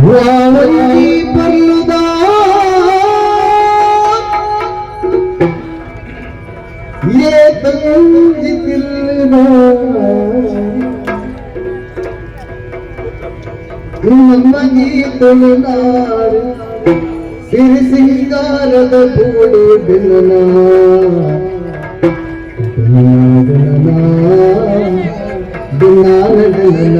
वावरी पल्लुदा ये तंज दिलना नम्मगी तुलनार सिर सिंगाರದ ಬೂಡು ದಿನನ ದಿನನ ದಿನನ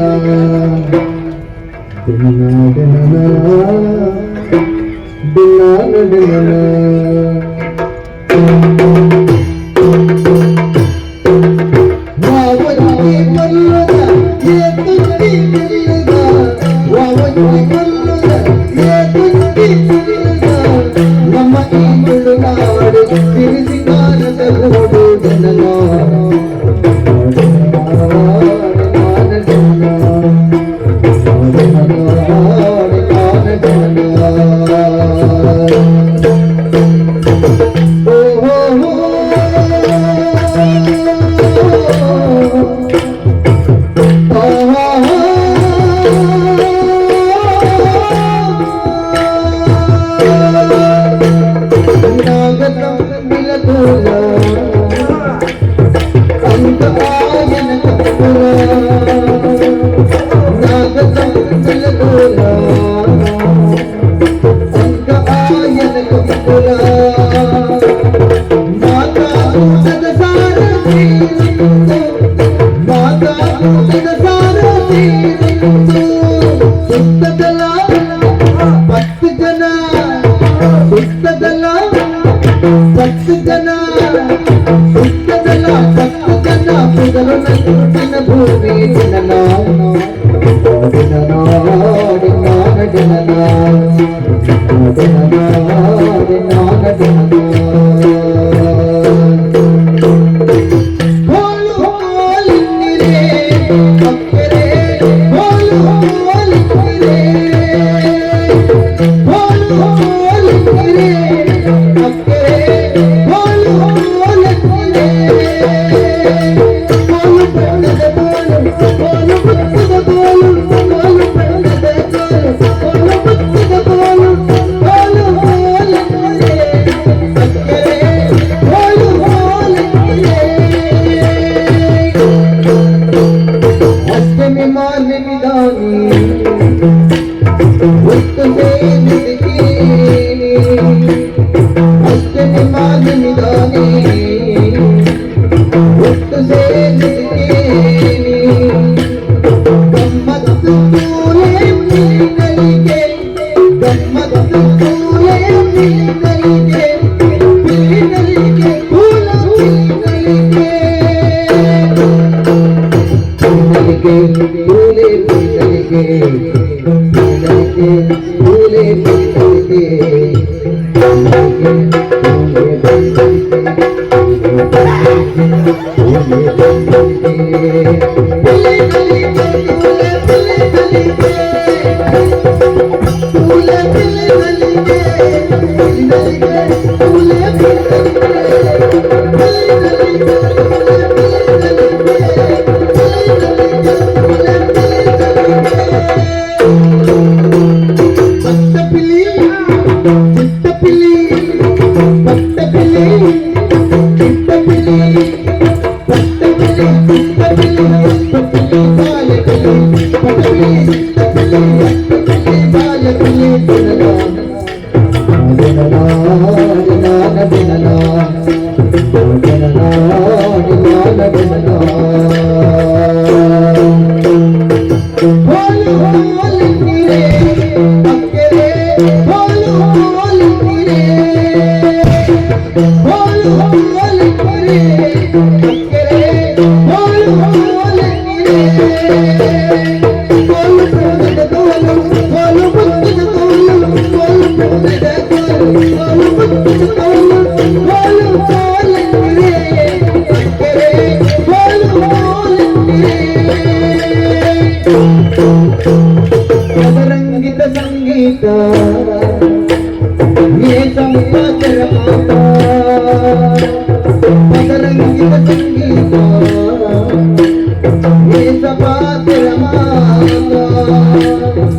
ये सपा तेरा माता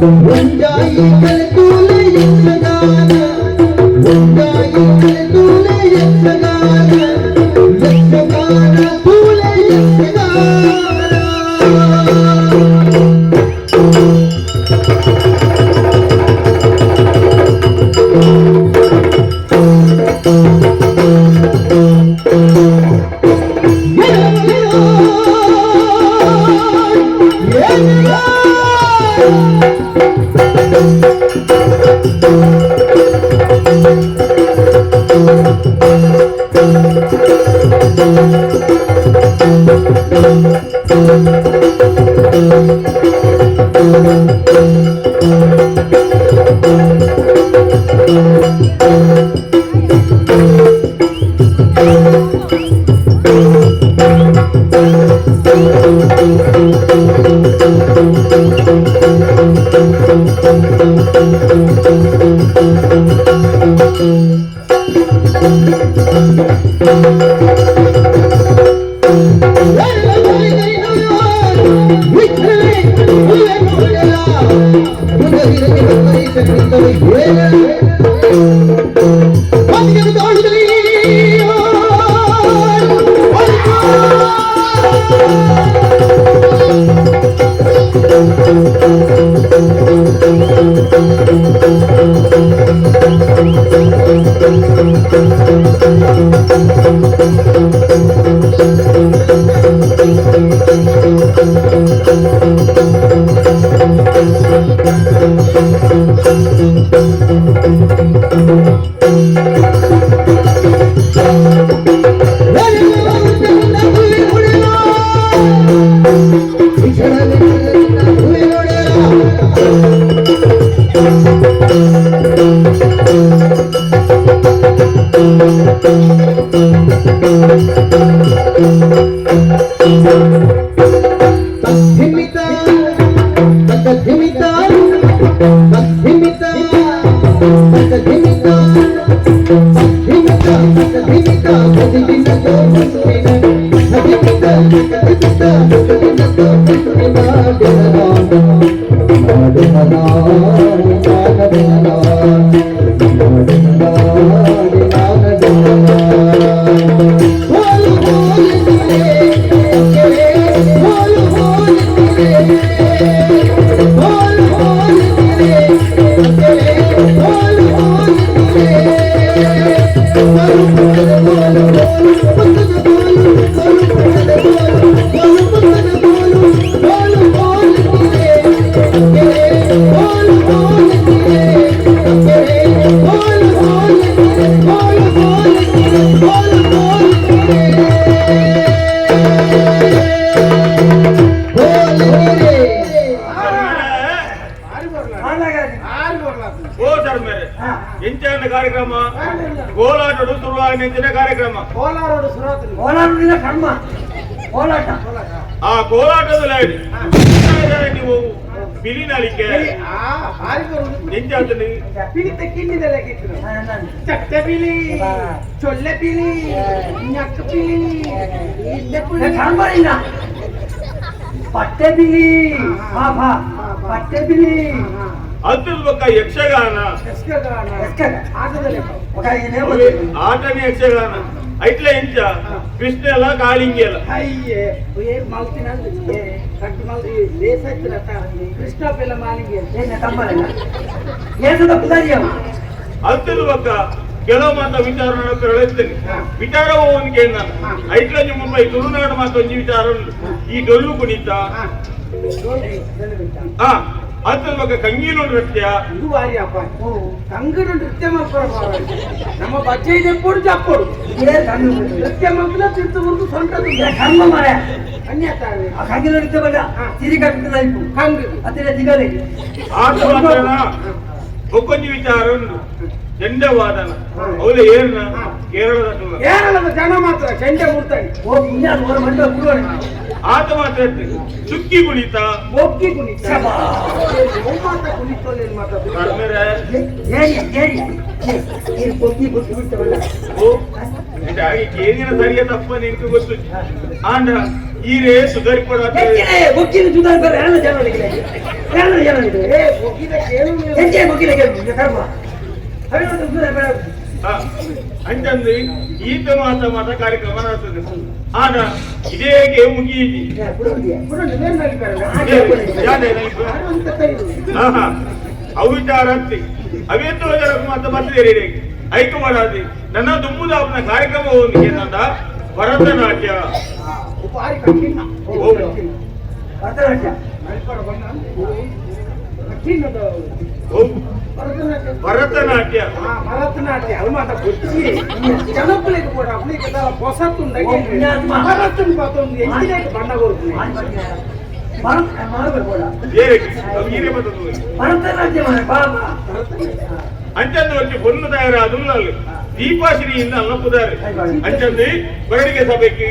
ಒಂದಾಗಿ ಕಲಿತೂಲೆ ಯಕ್ಷಗಾನ ಒಂದಾಗಿ ಕಲಿತೂಲೆ ಯಕ್ಷಗಾನ ಯಕ್ಷಗಾನ ತೂಲೆ ಯಕ್ಷಗಾನ ಕಾರ್ಯಕ್ರಮ ಕೋಲಾಟಡು ಶುರುವಾಗಿ ನಿಂತಿನ ಕಾರ್ಯಕ್ರಮ ಆ ಕೋಲಾಟದಲ್ಲಿ ನೀವು ಬಿಲಿ ನಾಳಿಕೆ ನಿಂತ ಚಟ್ಟ ಬಿಲಿ ಚೊಳ್ಳೆ ಬಿಲಿ ñಕ್ಕ ಬಿಲಿ ಪಟ್ಟೆ ಬಿಲಿ ಪಟ್ಟೆ ಬಿಲಿ ಅದ್ಭುತ ಯಕ್ಷಗಾನ ಆಟನೇ ಯಕ್ಷಗಾನ ಐಟ್ಲೆ ಇಂಚ ಕೃಷ್ಣ ಎಲ್ಲ ಕಾಳಿಂಗಿ ಎಲ್ಲ ಕೃಷ್ಣ ಬೆಲ್ಲ ಮಾಲಿಂಗಿ ಅದ್ಭುತ ಕೆಲವು ಮಾತ ವಿಚಾರ ಹೇಳ್ತೇನೆ ವಿಚಾರ ಹೋಗನಿಗೆ ನಾನು ಐಟ್ಲ ನಿಮ್ಮ ತುಳುನಾಡು ಮಾತು ಒಂಜಿ ವಿಚಾರ ಉಂಟು ಈ ಡೊಳ್ಳು ಕುಣಿತ ಅದ್ರ ಬಗ್ಗೆ ಕಂಗೀಲು ನೃತ್ಯ ಇದು ವಾರಿ ಅಪ್ಪ ಕಂಗಡು ನೃತ್ಯ ಮಾಡ್ತಾರೆ ನಮ್ಮ ಬಜ್ಜೆ ಇದೆ ಪೋಡು ಜಾಪೋಡು ನೃತ್ಯ ಮಕ್ಕಳ ತಿರ್ತು ಒಂದು ಸೊಂಟದು ಕರ್ಮ ಮಾರ ಅನ್ಯತಾರೆ ಆ ಕಂಗಿಲು ನೃತ್ಯ ಬಲ್ಲ ಸಿರಿ ಕಟ್ಟದ ಇಪ್ಪು ಕಂಗ ಅತಿರ ದಿಗಲೆ ಒಕ್ಕೊಂಜಿ ವಿಚಾರ ಉಂಟು ಚಂಡವಾದನ ಅವಳು ಏರ್ನ ಕೇರಳದ ಜನ ಮಾತ್ರ ಚಂಡ ಮುಡ್ತಾನೆ ಆತ ಮಾತ್ರ ಚುಕ್ಕಿ ಕುಣಿತ ಬೊಕ್ಕಿ ಕುಣಿತ ಕುಣಿತೋಲೇನು ಕೇರಿನ ಸರಿಯ ತಪ್ಪ ನಿಂತು ಗೊತ್ತು ಆಂಡ ಈ ರೇ ಸುಧಾರಿಪಡ ಬೊಕ್ಕಿನ ಸುಧಾರಿಪಡ ಜನ ಅಂಚಂದ್ರೆ ಈತ ಮಾತ ಕಾರ್ಯಕ್ರಮ ನಡೆಸ್ತದೆ ಆಗ ಇದೇಗೆ ಮುಗಿಯಿತಿ ಅವಿಚಾರತ್ತಿ ಅವೇಂದು ಮಾತ ಬರ್ತಿದೆ ಐಕ ಮಾಡಾದಿ ನನ್ನ ದುಮ್ಮುದಾಪನ ಕಾರ್ಯಕ್ರಮ ಹೋಗಿ ನನ್ನ ಭರತನಾಟ್ಯ భరతనాట్య భరతనాట్య అలమాట వచ్చి జనపులకు కూడా అప్పుడు కదా పొసత్తుండే భరతం పోతుంది ఎంగిలేకి బండ కొడుతుంది ಅಂಚಂದು వచ్చి పొన్ను తయారాదు దీపాశ్రీ ಅಲ್ಲಪ್ಪುದಾರೆ ಅಂಚಂದು ಬರಡಿಗೆ ಸಭೆಗೆ